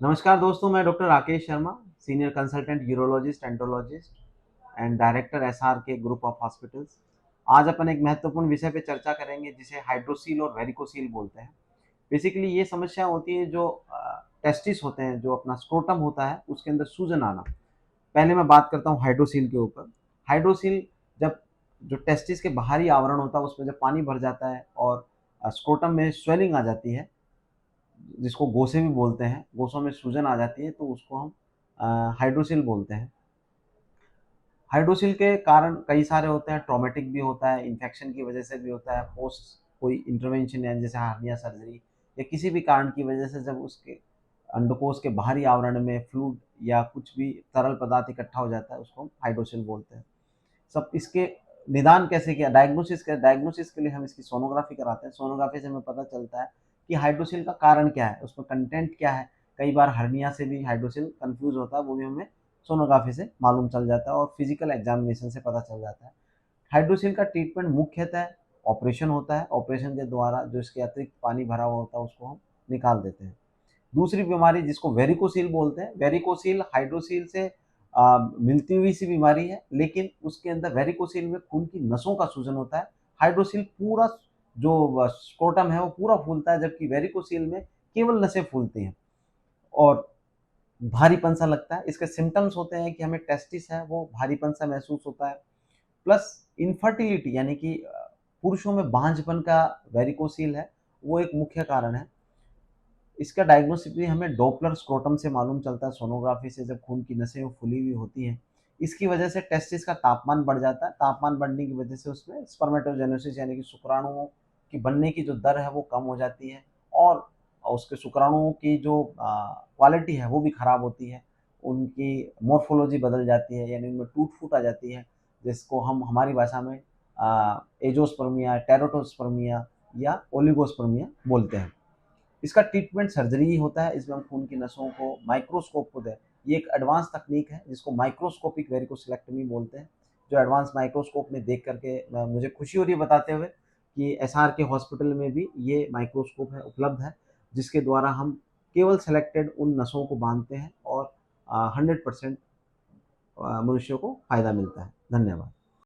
नमस्कार दोस्तों, मैं doctor Rakesh Sharma, senior consultant urologist, andrologist and director SR के ग्रुप ऑफ हॉस्पिटल्स। आज अपन एक महत्वपूर्ण विषय पे चर्चा करेंगे जिसे हाइड्रोसील और वेरिकोसील बोलते हैं। बेसिकली ये समस्या होती है जो टेस्टिस होते हैं, जो अपना स्क्रोटम होता है उसके अंदर सूजन आना। पहले मैं बात करता हूँ हाइड्रोसील के ऊपर। हाइड्रोसील जब जो टेस्टिस के बाहरी आवरण होता है उसमें जब पानी भर जाता है और स्क्रोटम में स्वेलिंग आ जाती है, जिसको गोसे भी बोलते हैं, गोसों में सूजन आ जाती है तो उसको हम हाइड्रोसिल बोलते हैं। हाइड्रोसिल के कारण कई सारे होते हैं, ट्रॉमेटिक भी होता है, इन्फेक्शन की वजह से भी होता है, पोस्ट कोई इंटरवेंशन है जैसे हार्निया सर्जरी या किसी भी कारण की वजह से जब उसके अंडकोश के बाहरी आवरण में फ्लूइड या कुछ भी तरल पदार्थ इकट्ठा हो जाता है उसको हम हाइड्रोसिल बोलते हैं। सब इसके निदान कैसे किया, डायग्नोसिस के लिए हम इसकी सोनोग्राफी कराते हैं। सोनोग्राफी से हमें पता चलता है कि हाइड्रोसिल का कारण क्या है, उसमें कंटेंट क्या है। कई बार हर्निया से भी हाइड्रोसिल कंफ्यूज होता है, वो भी हमें सोनोग्राफी से मालूम चल जाता है और फिजिकल एग्जामिनेशन से पता चल जाता है। हाइड्रोसिल का ट्रीटमेंट मुख्यतः ऑपरेशन होता है। ऑपरेशन के द्वारा जो इसके अतिरिक्त पानी भरा हुआ होता है उसको हम निकाल देते हैं। दूसरी बीमारी जिसको वेरिकोसील बोलते हैं, वेरिकोसील हाइड्रोसील से मिलती हुई सी बीमारी है, लेकिन उसके अंदर वेरिकोसील में खून की नसों का सूजन होता है। हाइड्रोसील पूरा जो स्क्रोटम है वो पूरा फूलता है, जबकि वेरिकोसील में केवल नसें फूलती हैं और भारीपन सा लगता है। इसके सिम्टम्स होते हैं कि हमें टेस्टिस है वो भारीपन सा महसूस होता है, प्लस इनफर्टिलिटी यानी कि पुरुषों में बांझपन का वेरिकोसील है वो एक मुख्य कारण है। इसका डायग्नोसिस भी हमें डॉपलर स्क्रोटम से मालूम चलता है, सोनोग्राफी से जब खून की नसें फूली हुई होती हैं। इसकी वजह से टेस्टिस का तापमान बढ़ जाता है। तापमान बढ़ने की वजह से उसमें स्पर्मेटोजेनेसिस यानी कि शुक्राणुओं की बनने की जो दर है वो कम हो जाती है और उसके शुक्राणुओं की जो क्वालिटी है वो भी खराब होती है। उनकी मोर्फोलॉजी बदल जाती है, यानी उनमें टूट-फूट आ जाती है, जिसको हम हमारी भाषा में एज़ोस्पर्मिया, टेरोटोस्पर्मिया या ओलिगोस्पर्मिया बोलते हैं। इसका ट्रीटमेंट सर्जरी ही होता है। इसमें हम खून की नसों को माइक्रोस्कोप को दें। ये एक एडवांस तकनीक है जिसको माइक्रोस्कोपिक वेरिकोसिलेक्टमी बोलते हैं, जो एडवांस माइक्रोस्कोप में देख करके मुझे खुशी हो रही है बताते हुए कि एसआर के हॉस्पिटल में भी ये माइक्रोस्कोप है उपलब्ध है, जिसके द्वारा हम केवल सेलेक्टेड उन नसों को बांधते हैं और 100% मनुष्यों को फ़ायदा मिलता है। धन्यवाद।